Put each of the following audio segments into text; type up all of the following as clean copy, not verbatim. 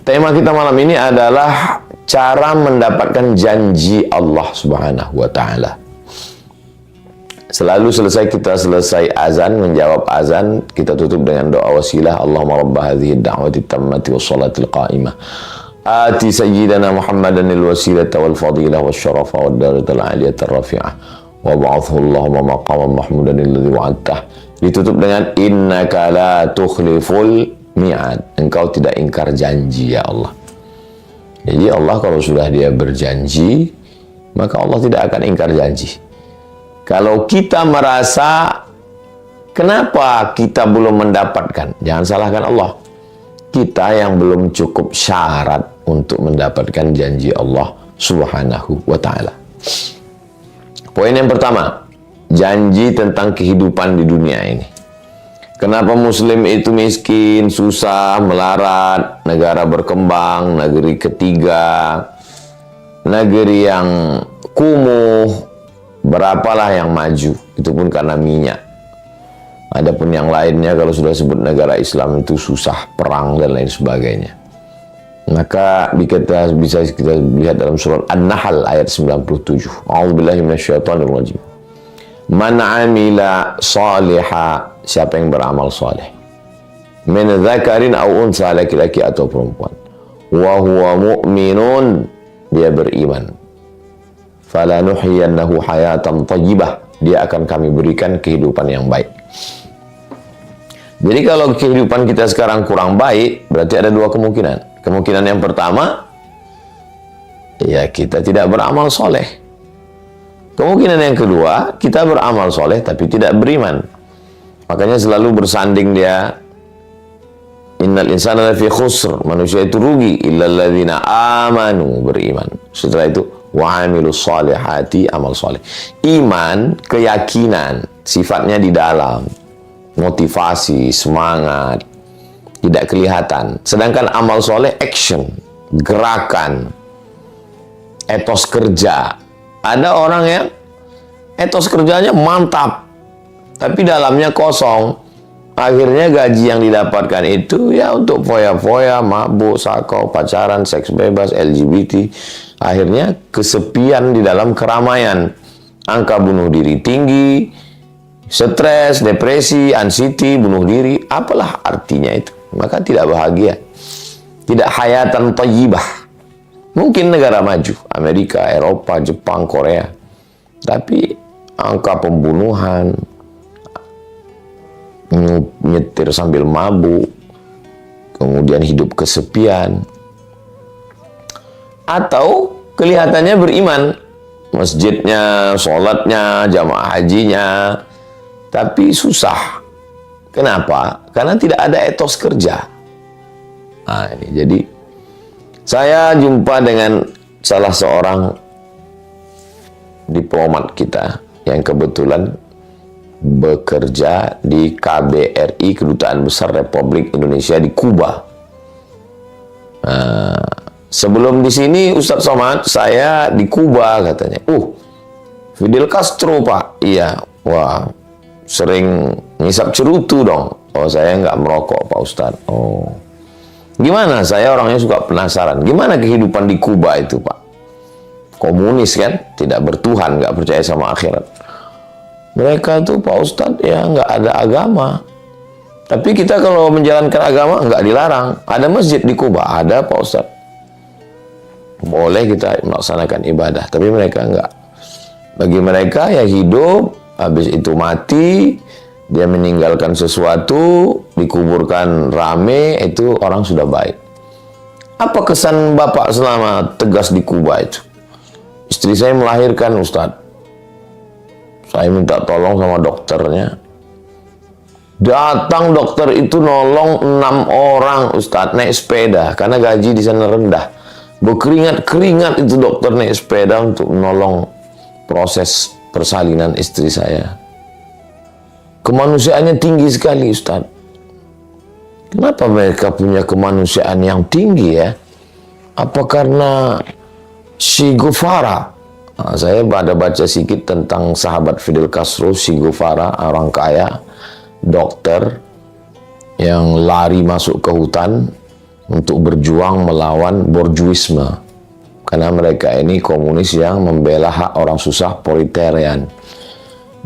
Tema kita malam ini adalah cara mendapatkan janji Allah Subhanahu wa Ta'ala. Selalu kita selesai azan, menjawab azan, kita tutup dengan doa wasilah. Allahumma rabba hadhihi ad-da'wati tammati wassalatil qa'imah. Ati sayyidana Muhammadan al-wasilata wal fadilah wasyarafa wad darajatal aliyata rafi'ah. Wa ba'athu Allahumma maqaman mahmudan alladhi wa'adtah. Ditutup dengan innaka la tukhliful mi'ad. Engkau tidak ingkar janji ya Allah. Jadi Allah kalau sudah dia berjanji, maka Allah tidak akan ingkar janji. Kalau kita merasa kenapa kita belum mendapatkan, jangan salahkan Allah. Kita yang belum cukup syarat untuk mendapatkan janji Allah Subhanahu wa Ta'ala. Poin yang pertama, janji tentang kehidupan di dunia ini. Kenapa muslim itu miskin, susah, melarat, negara berkembang, negeri ketiga, negeri yang kumuh, berapalah yang maju, itu pun karena minyak. Adapun yang lainnya kalau sudah sebut negara Islam itu susah, perang dan lain sebagainya. Maka kita bisa kita lihat dalam surat An-Nahl ayat 97. A'udzubillahi minasyaitonirrajim. Man 'amila shaliha, siapa yang beramal saleh, min dzakarin aw unsa, laki-laki atau perempuan, wa huwa mu'minun, dia beriman, falanuhyiyannahu hayatan thayyibah, dia akan kami berikan kehidupan yang baik. Jadi kalau kehidupan kita sekarang kurang baik, berarti ada dua kemungkinan. Kemungkinan yang pertama, ya kita tidak beramal soleh. Kemungkinan yang kedua, kita beramal soleh tapi tidak beriman. Makanya selalu bersanding dia, innal insana lafi khusr, manusia itu rugi, illal ladzina amanu, beriman. Setelah itu wa amilus solihati, amal soleh. Iman, keyakinan, sifatnya di dalam, motivasi, semangat, tidak kelihatan. Sedangkan amal soleh, action, gerakan, etos kerja. Ada orang yang etos kerjanya mantap, tapi dalamnya kosong. Akhirnya gaji yang didapatkan itu ya untuk foya-foya, mabuk, sakau, pacaran, seks bebas, LGBT. Akhirnya kesepian di dalam keramaian. Angka bunuh diri tinggi, stres, depresi, anxiety, bunuh diri. Apalah artinya itu? Maka tidak bahagia. Tidak hayatan thayyibah. Mungkin negara maju, Amerika, Eropa, Jepang, Korea. Tapi angka pembunuhan, nyetir sambil mabuk, kemudian hidup kesepian, atau kelihatannya beriman, masjidnya, sholatnya, jamaah hajinya, tapi susah. Kenapa? Karena tidak ada etos kerja. Nah, ini jadi saya jumpa dengan salah seorang diplomat kita yang kebetulan bekerja di KBRI, Kedutaan Besar Republik Indonesia di Kuba. Nah, sebelum di sini Ustadz Somad, saya di Kuba katanya. Fidel Castro Pak. Iya, wah sering ngisap cerutu dong. Oh saya nggak merokok Pak Ustadz. Oh gimana? Saya orangnya suka penasaran. Gimana kehidupan di Kuba itu Pak? Komunis kan, tidak bertuhan, nggak percaya sama akhirat. Mereka tuh Pak Ustadz ya nggak ada agama. Tapi kita kalau menjalankan agama nggak dilarang. Ada masjid di Kuba, ada Pak Ustadz. Boleh kita melaksanakan ibadah, tapi mereka nggak. Bagi mereka ya hidup, habis itu mati, dia meninggalkan sesuatu, dikuburkan rame, itu orang sudah baik. Apa kesan Bapak selama tegas di Kuba itu? Istri saya melahirkan Ustadz. Saya minta tolong sama dokternya. Datang dokter itu nolong 6 orang Ustadz naik sepeda, karena gaji di sana rendah. Berkeringat-keringat itu dokter naik sepeda untuk menolong proses persalinan istri saya. Kemanusiaannya tinggi sekali Ustadz. Kenapa mereka punya kemanusiaan yang tinggi ya? Apa karena Che Guevara? Nah, saya ada baca sedikit tentang sahabat Fidel Castro, Che Guevara, orang kaya, dokter yang lari masuk ke hutan, untuk berjuang melawan borjuisme. Karena mereka ini komunis yang membela hak orang susah, proletarian.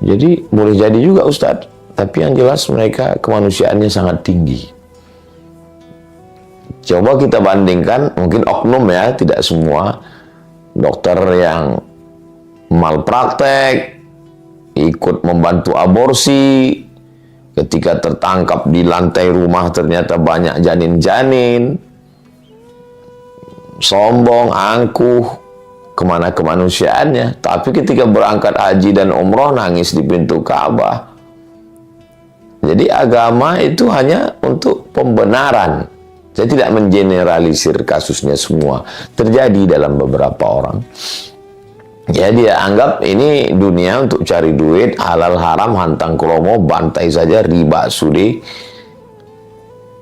Jadi boleh jadi juga Ustadz, tapi yang jelas mereka kemanusiaannya sangat tinggi. Coba kita bandingkan, mungkin oknum ya, tidak semua dokter yang malpraktek, ikut membantu aborsi, ketika tertangkap di lantai rumah ternyata banyak janin-janin, sombong, angkuh, kemana kemanusiaannya. Tapi ketika berangkat haji dan umroh nangis di pintu Ka'bah. Jadi agama itu hanya untuk pembenaran. Saya tidak mengeneralisir kasusnya semua. Terjadi dalam beberapa orang. Ya dia anggap ini dunia untuk cari duit, halal haram, hantang kromo, bantai saja, riba, sudi,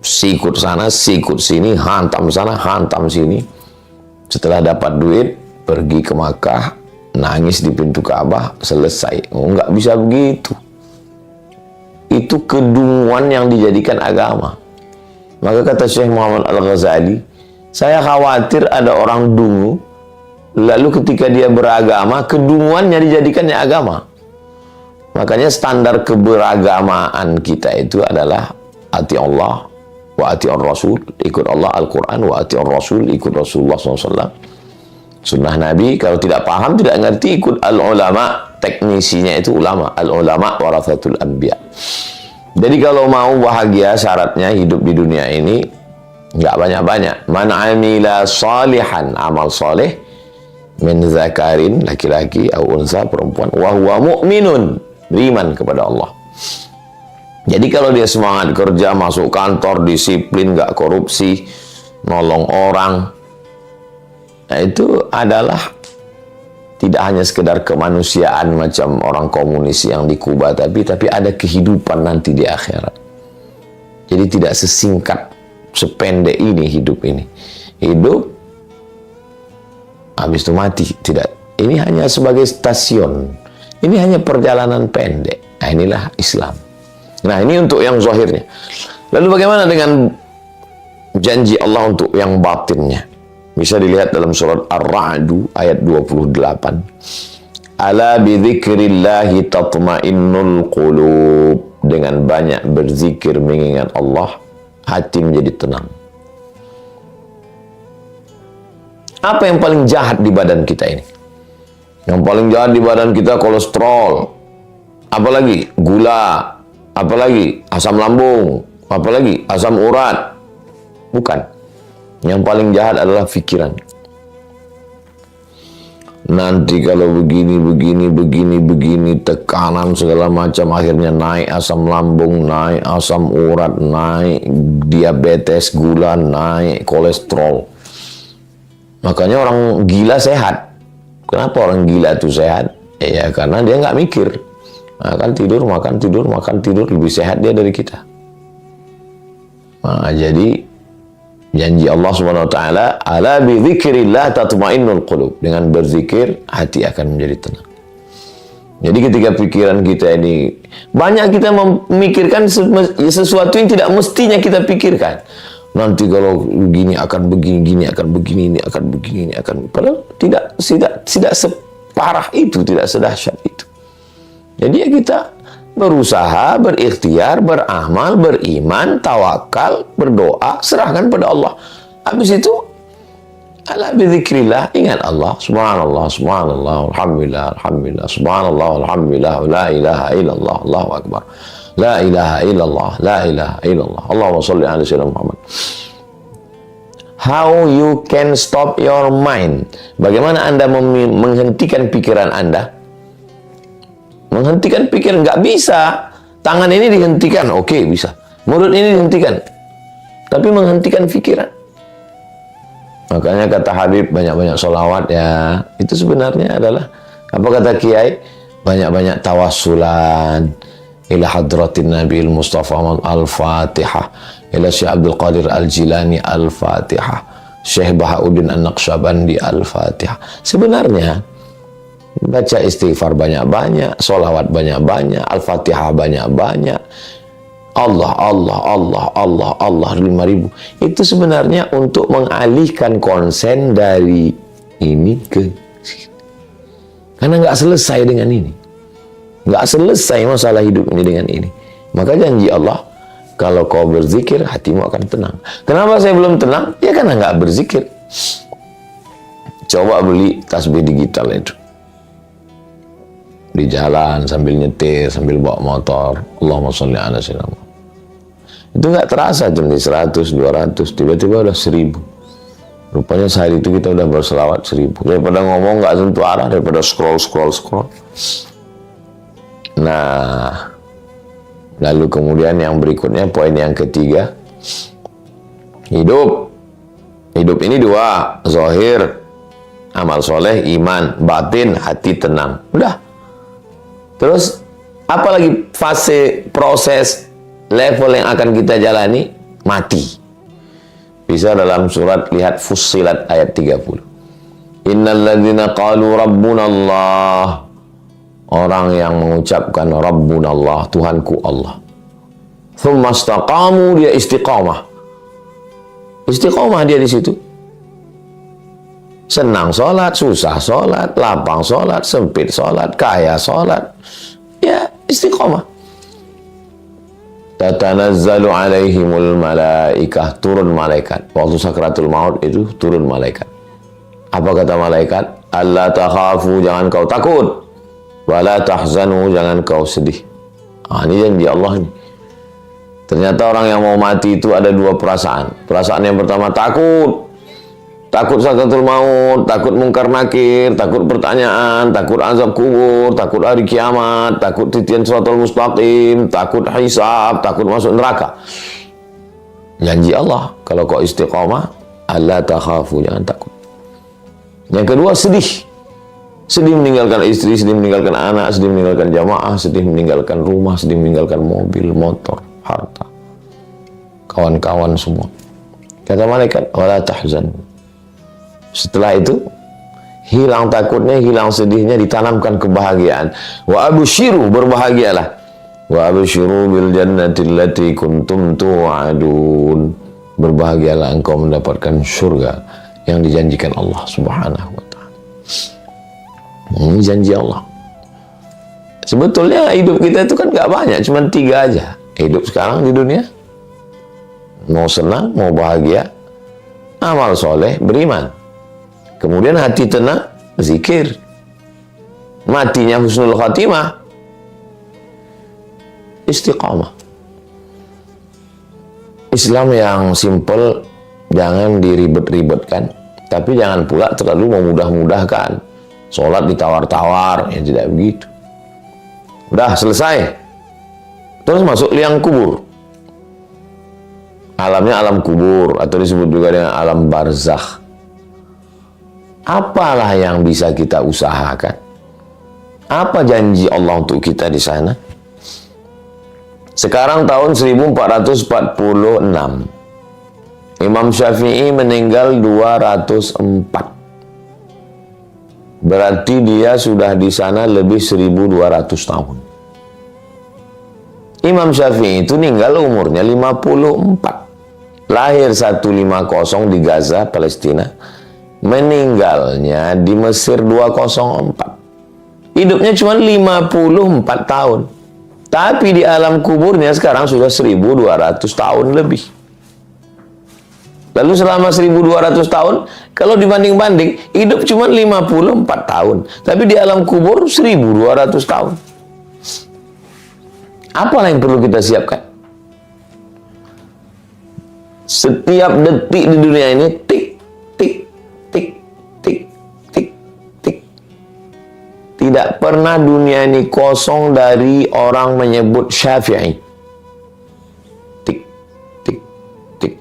sikut sana, sikut sini, hantam sana, hantam sini. Setelah dapat duit, pergi ke Makkah, nangis di pintu Ka'bah, selesai. Oh, nggak bisa begitu. Itu kedunguan yang dijadikan agama. Maka kata Syekh Muhammad Al-Ghazali, saya khawatir ada orang dungu, lalu ketika dia beragama, kedunguannya dijadikannya agama. Makanya standar keberagamaan kita itu adalah ati Allah wa ati Rasul, ikut Allah Al-Quran, wa ati Rasul, ikut Rasulullah SAW. Sunnah Nabi, kalau tidak paham, tidak ngerti, ikut al-ulama. Teknisinya itu ulama. Al-ulama warathatul anbiya. Jadi kalau mau bahagia, syaratnya hidup di dunia ini nggak banyak-banyak. Man amila salihan, amal soleh, min zakarin, laki-laki, au unsa, perempuan, wa huwa mu'minun, beriman kepada Allah. Jadi kalau dia semangat kerja, masuk kantor, disiplin, nggak korupsi, nolong orang, nah itu adalah tidak hanya sekedar kemanusiaan macam orang komunis yang di Kuba, tapi ada kehidupan nanti di akhirat. Jadi tidak sesingkat, sependek ini hidup ini. Hidup, habis itu mati. Tidak. Ini hanya sebagai stasiun. Ini hanya perjalanan pendek. Nah inilah Islam. Nah ini untuk yang zahirnya. Lalu bagaimana dengan janji Allah untuk yang batinnya? Bisa dilihat dalam surat Ar-Ra'du ayat 28. Ala bidzikrillahi tatma'innul qulub. Dengan banyak berzikir mengingat Allah, hati menjadi tenang. Apa yang paling jahat di badan kita ini? Yang paling jahat di badan kita kolesterol. Apalagi gula. Apalagi asam lambung. Apalagi asam urat. Bukan. Yang paling jahat adalah pikiran. Nanti kalau begini, tekanan segala macam, akhirnya naik asam lambung, naik asam urat, naik diabetes, gula, naik kolesterol. Makanya orang gila sehat. Kenapa orang gila itu sehat? Ya karena dia nggak mikir. Makan tidur, lebih sehat dia dari kita. Nah, jadi janji Allah Subhanahu wa taala, ala bi dzikrillah tatmainnul qulub. Dengan berzikir hati akan menjadi tenang. Jadi ketika pikiran kita ini banyak, kita memikirkan sesuatu yang tidak mestinya kita pikirkan. Nanti kalau begini akan begini, gini akan begini, ini akan begini, ini akan, padahal tidak separah itu, tidak sedahsyat itu. Jadi ya kita berusaha, berikhtiar, beramal, beriman, tawakal, berdoa, serahkan pada Allah. Habis itu, ala bidzikrillah, ingat Allah, subhanallah, subhanallah, alhamdulillah, alhamdulillah, subhanallah, alhamdulillah, la ilaha illallah, Allahu akbar, la ilaha illallah, la ilaha illallah, Allahumma sholli ala sayyidina Muhammad. How you can stop your mind? Bagaimana Anda menghentikan pikiran Anda? Menghentikan pikiran nggak bisa. Tangan ini dihentikan, oke, bisa. Mulut ini dihentikan, tapi menghentikan pikiran. Makanya kata Habib, banyak-banyak sholawat ya. Itu sebenarnya adalah, apa kata Kiai? Banyak-banyak tawassulan ila hadratin Nabi Mustafa Al-Fatihah, ila Syekh Abdul Qadir Al-Jilani Al-Fatihah, Syekh Bahauddin An-Naqsyabandi Al-Fatihah. Sebenarnya baca istighfar banyak-banyak, sholawat banyak-banyak, Al-Fatihah banyak-banyak, Allah, Allah, Allah, Allah, Allah 5.000. Itu sebenarnya untuk mengalihkan konsen dari ini ke sini. Karena nggak selesai dengan ini. Nggak selesai masalah hidup ini dengan ini. Maka janji Allah, kalau kau berzikir, hatimu akan tenang. Kenapa saya belum tenang? Ya karena nggak berzikir. Coba beli tasbih digital itu. Di jalan, sambil nyetir, sambil bawa motor. Allahumma sholli ala sayyidina Muhammad. Itu nggak terasa jam 100, 200, tiba-tiba udah 1.000. Rupanya sehari itu kita udah berselawat 1.000. Daripada ngomong nggak tentu arah, daripada scroll. Nah, lalu kemudian yang berikutnya, poin yang ketiga, hidup ini dua, zahir, amal soleh, iman, batin, hati tenang. Udah. Terus, apalagi fase, proses, level yang akan kita jalani? Mati. Bisa dalam surat, lihat Fussilat ayat 30. Innalladzina qalu rabbunallah. Orang yang mengucapkan rabbunallah, Tuhanku Allah. Thumma istaqamu, dia istiqamah. Istiqamah dia di situ. Senang sholat, susah sholat, lapang sholat, sempit sholat, kaya sholat. Ya, istiqamah. Tatanazzalu alaihimul malaikah, turun malaikat. Waktu sakratul maut itu turun malaikat. Apa kata malaikat? Alla takhafu, jangan kau takut. Wala tahzanu, jangan kau sedih. Ini janji Allah nih. Ternyata orang yang mau mati itu ada dua perasaan. Perasaan yang pertama takut. Takut sakratul maut, takut mungkar nakir, takut pertanyaan, takut azab kubur, takut hari kiamat, takut titian siratal mustaqim, takut hisab, takut masuk neraka. Janji Allah, kalau kau istiqamah, alla takhafu, jangan takut. Yang kedua, sedih. Sedih meninggalkan istri, sedih meninggalkan anak, sedih meninggalkan jamaah, sedih meninggalkan rumah, sedih meninggalkan mobil, motor, harta, kawan-kawan semua. Kata malaikat, wala tahzan. Setelah itu, hilang takutnya, hilang sedihnya, ditanamkan kebahagiaan. Wa absyiru, berbahagialah. Wa absyiru bil jannati allati kuntum tu'adun. Berbahagialah engkau mendapatkan surga yang dijanjikan Allah Subhanahu wa ta'ala. Ini janji Allah. Sebetulnya hidup kita itu kan gak banyak, cuma 3 aja. Hidup sekarang di dunia, mau senang, mau bahagia, amal soleh, beriman. Kemudian hati tenang, zikir. Matinya husnul khatimah, istiqamah. Islam yang simple, jangan diribet-ribetkan, tapi jangan pula terlalu memudah-mudahkan. Sholat ditawar-tawar, ya tidak begitu. Udah selesai. Terus masuk liang kubur. Alamnya alam kubur, atau disebut juga dengan alam barzakh. Apalah yang bisa kita usahakan? Apa janji Allah untuk kita di sana? Sekarang tahun 1446. Imam Syafi'i meninggal 204. Berarti dia sudah di sana lebih 1.200 tahun. Imam Syafi'i itu meninggal umurnya 54. Lahir 150 di Gaza, Palestina. Meninggalnya di Mesir 204. Hidupnya cuma 54 tahun. Tapi di alam kuburnya sekarang sudah 1.200 tahun lebih. Lalu selama 1.200 tahun, kalau dibanding-banding, hidup cuma 54 tahun. Tapi di alam kubur 1.200 tahun. Apalah yang perlu kita siapkan? Setiap detik di dunia ini, tik, tik, tik, tik, tik, tik. Tidak pernah dunia ini kosong dari orang menyebut Syafi'i. Tik, tik, tik,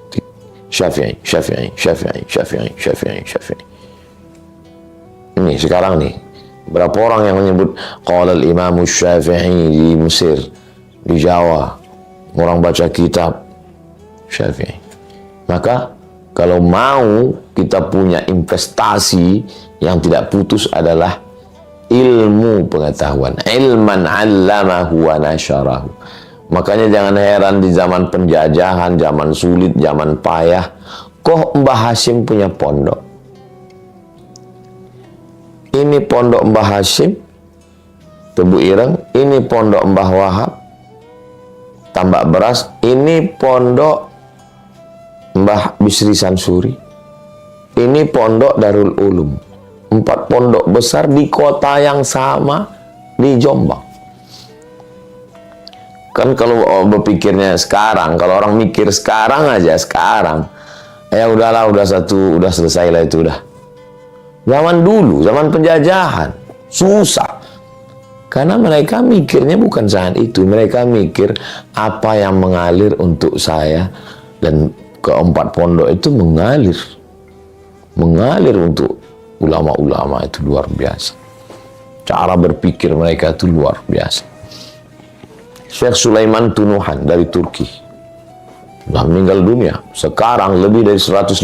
tik. Syafi'i, Syafi'i, Syafi'i, Syafi'i, Syafi'i, Syafi'i. Ini sekarang nih, berapa orang yang menyebut qala al-Imam Syafi'i di Mesir, di Jawa, orang baca kitab Syafi'i. Maka kalau mau kita punya investasi yang tidak putus adalah ilmu pengetahuan. Ilman 'allamahu wa nasyarahu. Makanya jangan heran di zaman penjajahan, zaman sulit, zaman payah, kok Mbah Hashim punya pondok. Ini pondok Mbah Hashim, Tebu Ireng, ini pondok Mbah Wahab, Tambak Beras, ini pondok Mbah Bisri Sansuri, ini pondok Darul Ulum. 4 pondok besar di kota yang sama, di Jombang. Kan kalau berpikirnya sekarang, kalau orang mikir sekarang aja, sekarang, ya udahlah, udah selesai lah itu udah. Zaman dulu, zaman penjajahan, susah. Karena mereka mikirnya bukan saat itu. Mereka mikir apa yang mengalir untuk saya. Dan ke-4 pondok itu mengalir. Mengalir untuk ulama-ulama itu luar biasa. Cara berpikir mereka itu luar biasa. Syekh Sulaiman Tunuhan dari Turki. Sudah meninggal dunia. Sekarang lebih dari 150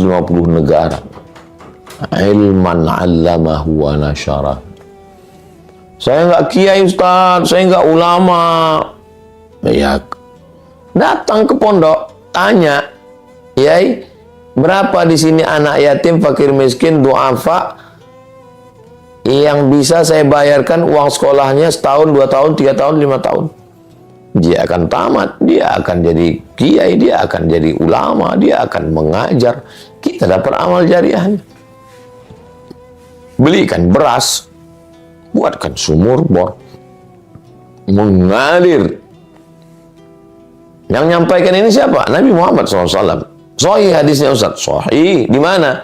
negara. Ilman 'allamahu wa nasyara. Saya nggak kiai Ustaz, saya nggak ulama. Ya, datang ke pondok, tanya, Yai, berapa di sini anak yatim, fakir miskin, duafa yang bisa saya bayarkan uang sekolahnya setahun, 2 tahun, 3 tahun, 5 tahun. Dia akan tamat, dia akan jadi kiai, dia akan jadi ulama, dia akan mengajar. Kita dapat amal jariahnya. Belikan beras, buatkan sumur bor, mengalir. Yang nyampaikan ini siapa? Nabi Muhammad SAW. Sahih hadisnya Ustaz. Sahih. Di mana?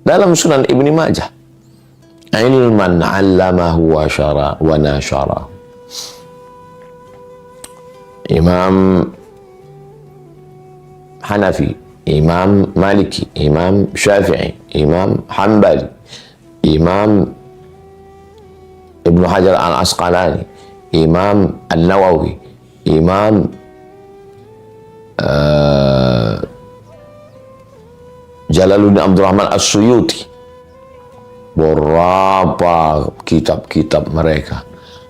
Dalam Sunan Ibni Majah. Ilman 'allamahu wa nasyara. Imam Hanafi, Imam Maliki, Imam Syafi'i, Imam Hanbali, Imam Ibnu Hajar Al-Asqalani, Imam An-Nawawi, Imam Jalaluddin Abdurrahman As-Suyuti. Berapa kitab-kitab mereka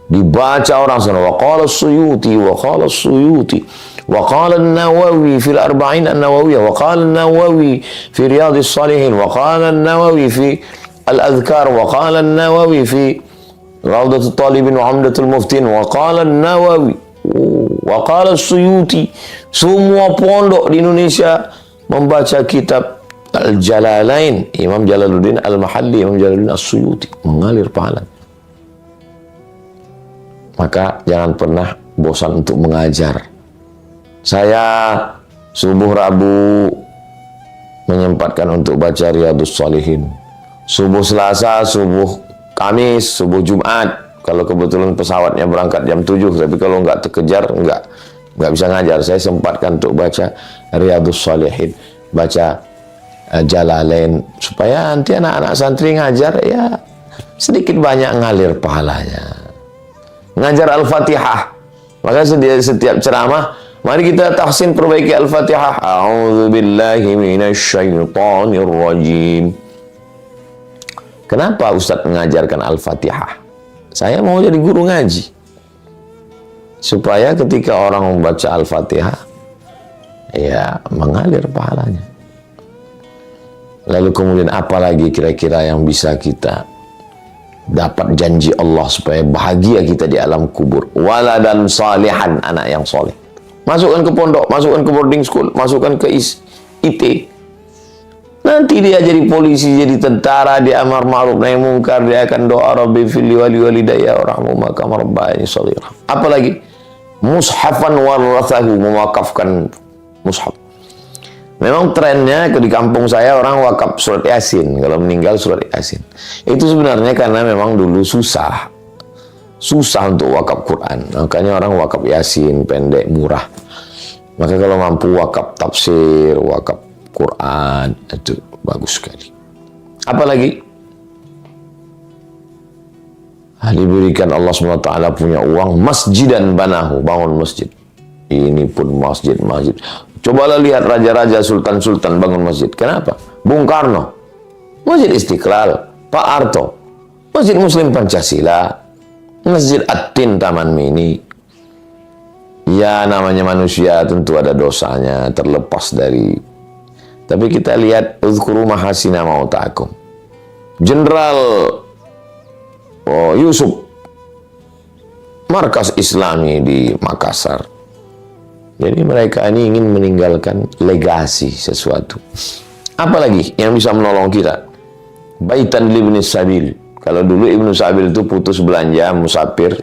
dibaca orang sana. Wa qala As-Suyuti, wa qala As-Suyuti, wa qala An-Nawawi fil Arba'in An-Nawawiyah, wa qala An-Nawawi fi Riyadhis Shalihin, wa qala An-Nawawi fi Al-Adhkar, wa qala An-Nawawi fi Rawdatul Talibin wa Umdatul Muftin, wa qala An-Nawawi, wa qala As-Suyuti. Semua pondok di Indonesia membaca kitab Al-Jalalain, Imam Jalaluddin Al-Mahalli, Imam Jalaluddin As-Suyuti, mengalir pahala. Maka jangan pernah bosan untuk mengajar. Saya subuh Rabu menyempatkan untuk baca Riyadhus Shalihin. Subuh Selasa, subuh Kamis, subuh Jumat. Kalau kebetulan pesawatnya berangkat jam 7, tapi kalau nggak terkejar, nggak bisa ngajar. Saya sempatkan untuk baca Riyadhus Shalihin, baca Jalalain, supaya nanti anak-anak santri ngajar ya sedikit banyak ngalir pahalanya. Ngajar Al-Fatihah. Maka setiap ceramah, mari kita tahsin perbaiki Al-Fatihah. A'udzubillahi minasyaitonir rajim. Kenapa Ustadz mengajarkan Al-Fatihah? Saya mau jadi guru ngaji. Supaya ketika orang membaca Al-Fatihah, ya mengalir pahalanya. Lalu kemudian apa lagi kira-kira yang bisa kita dapat janji Allah supaya bahagia kita di alam kubur? Waladan salihan, anak yang soleh. Masukkan ke pondok, masukkan ke boarding school, masukkan ke IT. Nanti dia jadi polisi, jadi tentara, dia amar ma'ruf nahi mungkar, dia akan doa Rabbi fili wali walidayya warhamhuma kama rabbayani shaghira. Apalagi mushafan warathahu, mewakafkan mushaf. Memang trennya di kampung saya orang wakaf surat Yasin, kalau meninggal surat Yasin. Itu sebenarnya karena memang dulu susah untuk wakaf Quran. Makanya orang wakaf Yasin, pendek, murah. Maka kalau mampu wakaf tafsir, wakaf Quran, itu bagus sekali. Apalagi diberikan Allah SWT punya uang, masjidan banahu, bangun masjid. Ini pun masjid. Cobalah lihat raja-raja, sultan-sultan bangun masjid. Kenapa? Bung Karno, Masjid Istiqlal. Pak Harto, Masjid Muslim Pancasila. Masjid At-Tin Taman Mini. Ya, namanya manusia tentu ada dosanya, terlepas dari. Tapi kita lihat uzkuru mahasina mautakum. Jenderal Yusuf, markas Islami di Makassar. Jadi mereka ini ingin meninggalkan legasi sesuatu. Apalagi yang bisa menolong kita? Baitan libni sabil. Kalau dulu Ibnu Sabil itu putus belanja musafir,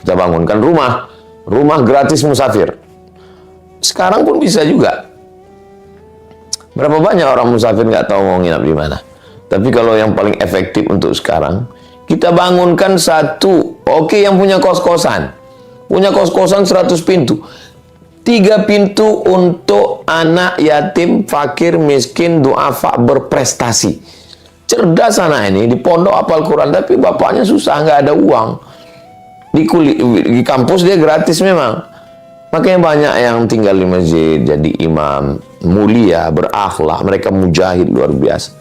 kita bangunkan rumah gratis musafir. Sekarang pun bisa juga. Berapa banyak orang musafir nggak tahu mau nginap di mana. Tapi kalau yang paling efektif untuk sekarang, kita bangunkan satu. Oke, yang punya kos-kosan 100 pintu. 3 pintu untuk anak yatim, fakir, miskin, duafa, berprestasi. Cerdas anak ini, di pondok hafal Quran, tapi bapaknya susah, nggak ada uang. Di kampus dia gratis memang. Makanya banyak yang tinggal di masjid, jadi imam, mulia, berakhlak, mereka mujahid luar biasa.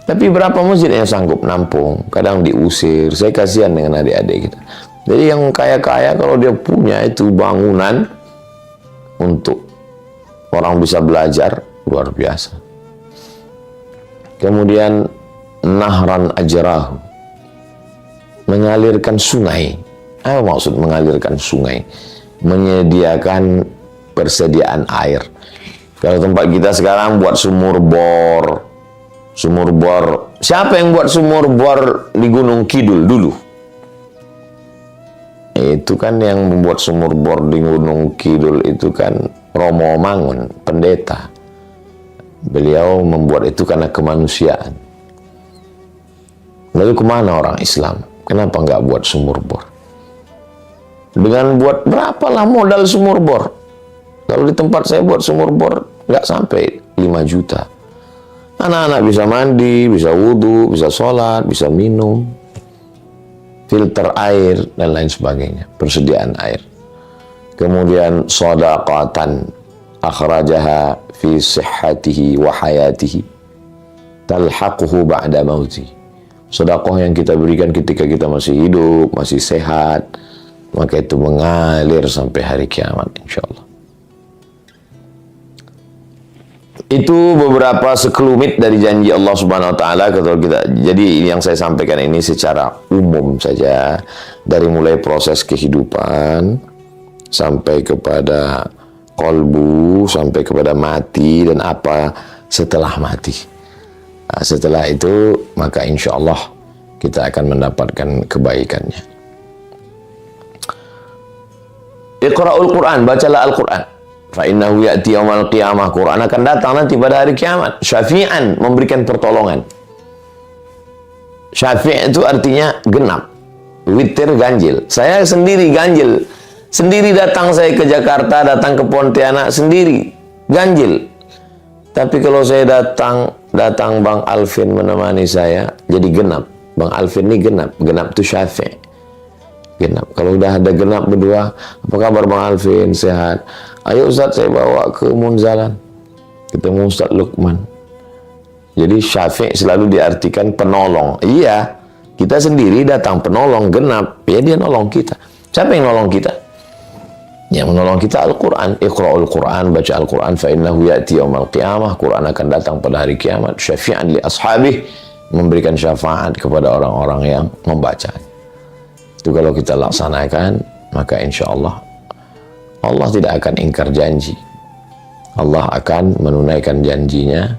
Tapi berapa masjid yang sanggup nampung? Kadang diusir. Saya kasihan dengan adik-adik kita. Jadi yang kaya-kaya kalau dia punya itu bangunan untuk orang bisa belajar, luar biasa. Kemudian nahran ajrahu, mengalirkan sungai. Apa maksud mengalirkan sungai? Menyediakan persediaan air. Kalau tempat kita sekarang buat sumur bor. Siapa yang buat sumur bor di Gunung Kidul dulu? Itu kan yang membuat sumur bor di Gunung Kidul itu kan Romo Mangun, pendeta. Beliau membuat itu karena kemanusiaan. Lalu kemana orang Islam? Kenapa nggak buat sumur bor? Dengan buat berapalah modal sumur bor? Kalau di tempat saya buat sumur bor nggak sampai 5 juta. Anak-anak bisa mandi, bisa wudhu, bisa sholat, bisa minum, filter air dan lain sebagainya, persediaan air. Kemudian shadaqatan akhrajaha fi sihhatihi wa hayatihi talhaquhu ba'da mauti. Sedekah yang kita berikan ketika kita masih hidup, masih sehat, maka itu mengalir sampai hari kiamat insyaallah. Itu beberapa sekelumit dari janji Allah Subhanahu wa taala. Jadi yang saya sampaikan ini secara umum saja, dari mulai proses kehidupan sampai kepada qalbu, sampai kepada mati dan apa setelah mati. Nah, setelah itu maka insya Allah kita akan mendapatkan kebaikannya. Iqra'ul Quran, bacalah Al-Quran. Fa innahu ya'ti yaumal qiyamah. Quran akan datang nanti pada hari kiamat. Syafi'an, memberikan pertolongan. Syafi' itu artinya genap. Witir, ganjil. Saya sendiri ganjil. Sendiri datang saya ke Jakarta, datang ke Pontianak sendiri, ganjil. Tapi kalau saya datang Bang Alvin menemani saya, jadi genap. Bang Alvin ini genap. Genap itu Syafi'. Genap. Kalau udah ada genap berdua, apa kabar Bang Alvin? Sehat? Ayo Ustaz, saya bawa ke Munzalan. Ketemu Ustaz Lukman. Jadi Syafi' selalu diartikan penolong. Iya, kita sendiri datang penolong, genap. Ya dia nolong kita. Siapa yang nolong kita? Yang menolong kita Al-Quran. Iqra'ul Quran, baca Al-Quran. Fa innahu ya'ti yaumal qiyamah. Quran akan datang pada hari kiamat. Syafi'an li ashabih, memberikan syafaat kepada orang-orang yang membaca. Itu kalau kita laksanakan, maka insya Allah Allah tidak akan ingkar janji. Allah akan menunaikan janjinya.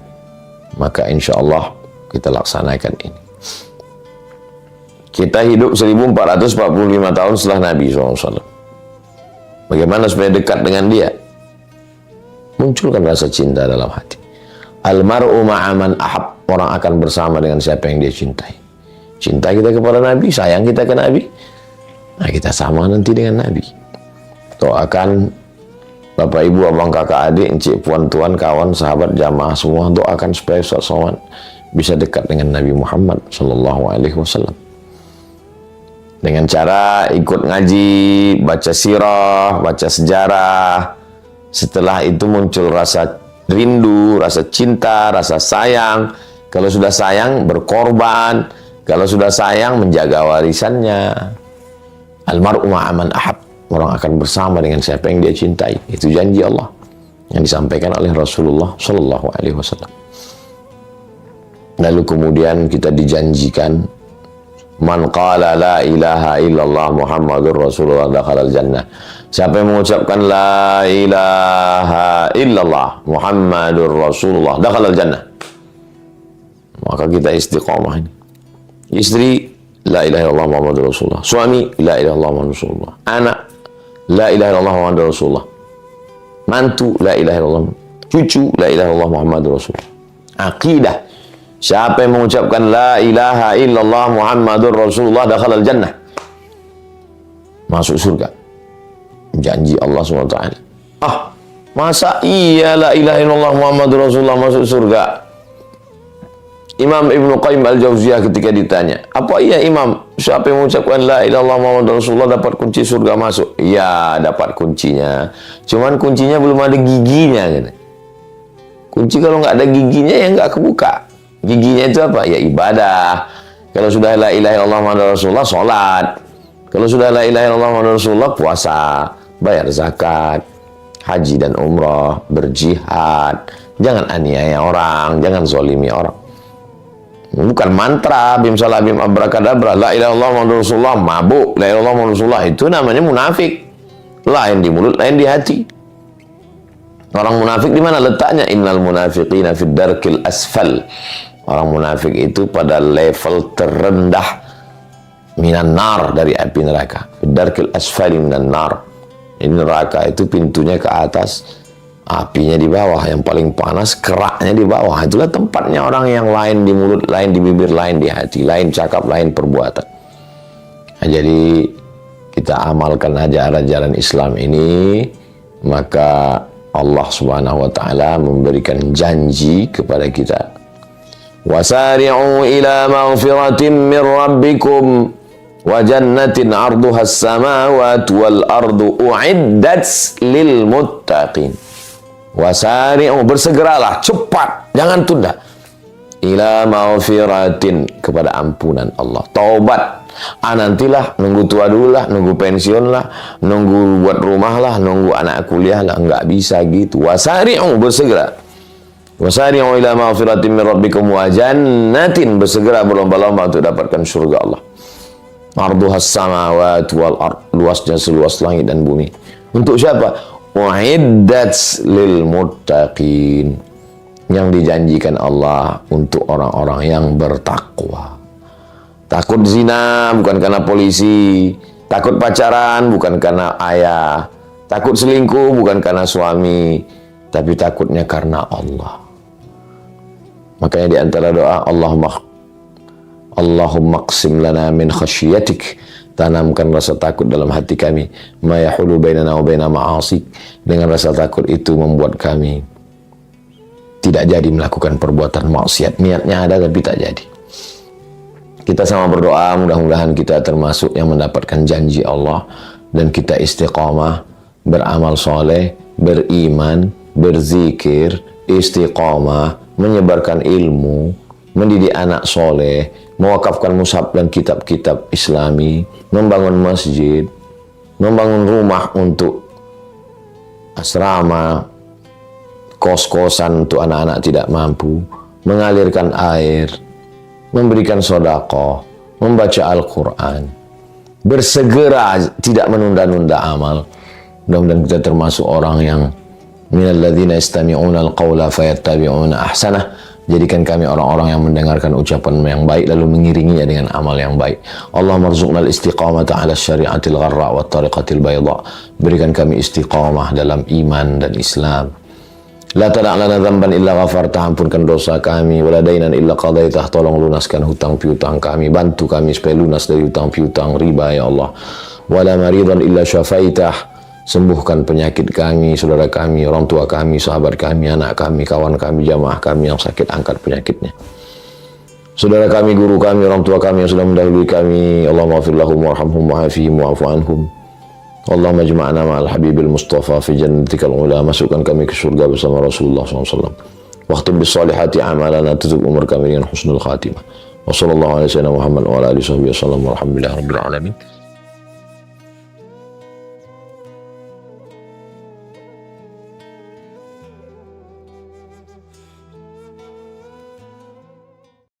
Maka insya Allah kita laksanakan ini. Kita hidup 1445 tahun setelah Nabi SAW. Bagaimana supaya dekat dengan dia? Munculkan rasa cinta dalam hati. Almar'u ma'aman ahab. Orang akan bersama dengan siapa yang dia cintai. Cinta kita kepada Nabi, sayang kita ke Nabi. Nah, kita sama nanti dengan Nabi. Doakan Bapak, Ibu, Abang, Kakak, Adik, Encik, Puan, Tuan, kawan, sahabat, jamaah semua, doakan supaya Ustaz Somad bisa dekat dengan Nabi Muhammad SAW. Dengan cara ikut ngaji, baca sirah, baca sejarah. Setelah itu muncul rasa rindu, rasa cinta, rasa sayang. Kalau sudah sayang, berkorban. Kalau sudah sayang, menjaga warisannya. Almar'u ma'aman ahab. orang akan bersama dengan siapa yang dia cintai. Itu janji Allah yang disampaikan oleh Rasulullah Shallallahu Alaihi Wasallam. Lalu kemudian kita dijanjikan, man qala la ilaha illallah Muhammadur Rasulullah dakhalal jannah. Siapa yang mengucapkan la ilaha illallah Muhammadur Rasulullah dakhalal jannah, maka kita istiqamah ini. Istri, la ilaha illallah Muhammadur Rasulullah. Suami, la ilaha illallah Muhammadur Rasulullah. Anak, la ilaha illallah Muhammadur Rasulullah. Mantu, la ilaha illallah. Cucu, la ilaha illallah Muhammadur Rasulullah. Aqidah, siapa yang mengucapkan la ilaha illallah Muhammadur Rasulullah dakhalal jannah, masuk surga. Janji Allah SWT. Masa iya la ilaha illallah Muhammadur Rasulullah masuk surga? Imam Ibnu Qayyim Al-Jauziyah ketika ditanya, apa iya Imam, siapa yang mengucapkan la ilaha illallah Muhammadur Rasulullah dapat kunci surga masuk? Ya, dapat kuncinya. Cuman kuncinya belum ada giginya. Gitu. Kunci kalau nggak ada giginya ya nggak kebuka. Giginya itu apa? Ya ibadah. Kalau sudah la ilaha illallah Muhammadur Rasulullah, sholat. Kalau sudah la ilaha illallah Muhammadur Rasulullah, puasa, bayar zakat, haji dan umrah, berjihad. Jangan aniaya orang, jangan zolimi orang. Bukan mantra bim salah bim abrakadabra, la ilaha illallah Muhammadur Rasulullah, mabuk, la ilaha illallah Muhammadur Rasulullah, itu namanya munafik. Lain di mulut, lain di hati. Orang munafik di mana letaknya? Innal munafiqina fid darkil asfal. Orang munafik itu pada level terendah minan nar, dari api neraka. Fid darkil asfali minan nar. Ini neraka itu pintunya ke atas, apinya di bawah, yang paling panas keraknya di bawah. Itulah tempatnya orang yang lain di mulut, lain di bibir, lain di hati, lain cakap, lain perbuatan. Nah, jadi kita amalkan aja ajaran Islam ini, maka Allah Subhanahu wa taala memberikan janji kepada kita. Wasari'u ila maghfiratin min rabbikum wa jannatin 'arduha as-samawati wal ardu u'iddat lil muttaqin. Wasari'u, bersegeralah, cepat, jangan tunda. Ila maghfiratin, kepada ampunan Allah, taubat. Nantilah, nunggu tua dulu lah, nunggu pensiun lah, nunggu buat rumah lah, nunggu anak kuliah lah, nggak bisa gitu. Wasari'u, bersegera. Wasari'u ila maghfiratin min rabbikum wa jannatin, bersegera berlomba-lomba untuk dapatkan surga Allah. Arduhas samawati wal ard, luasnya seluas langit dan bumi. Untuk siapa? U'iddat lil muttaqin, yang dijanjikan Allah untuk orang-orang yang bertakwa. Takut zina bukan karena polisi, takut pacaran bukan karena ayah, takut selingkuh bukan karena suami, tapi takutnya karena Allah. Makanya di antara doa, Allahumma qsim lana min khasyiatik, tanamkan rasa takut dalam hati kami, ma yahulu bainana wa baina ma'asik. Dengan rasa takut itu membuat kami tidak jadi melakukan perbuatan maksiat. Niatnya ada tapi tak jadi. Kita sama berdoa, mudah-mudahan kita termasuk yang mendapatkan janji Allah, dan kita istiqamah, beramal soleh, beriman, berzikir, istiqamah, menyebarkan ilmu, mendidik anak soleh, mewakafkan mushaf dan kitab-kitab Islami, membangun masjid, membangun rumah untuk asrama, kos-kosan untuk anak-anak tidak mampu, mengalirkan air, memberikan sedekah, membaca Al-Quran, bersegera, tidak menunda-nunda amal. Mudah-mudahan kita termasuk orang yang minalladzina yastami'una al-qawla fayattabi'una ahsanah. Jadikan kami orang-orang yang mendengarkan ucapan yang baik lalu mengiringinya dengan amal yang baik. Allahumma rzuqnal istiqamata ala syari'atil gharra wa tariqatil bayda. Berikan kami istiqamah dalam iman dan Islam. La tada' lana dzamban illa ghafartah, ampunkan dosa kami, wala dainan illa qadaitah, tolong lunaskan hutang piutang kami, bantu kami supaya lunas dari hutang piutang riba ya Allah. Wala maridan illa syafaitah, sembuhkan penyakit kami, saudara kami, orang tua kami, sahabat kami, anak kami, kawan kami, jamaah kami yang sakit, angkat penyakitnya. Saudara kami, guru kami, orang tua kami yang sudah mendahului kami, Allahumma ighfir lahum warhamhum wa'afihim wa'fu anhum. Allahumma jma'na ma'al habibil mustafa fi jannatikal ula, masukkan kami ke surga bersama Rasulullah SAW. Waktu bis salihati amalana, tutup umur kami dengan husnul khatimah. Wa sallallahu alaihi wa sallam Muhammad wa ala alihi wa sallam, walhamdulillah rabbil alamin.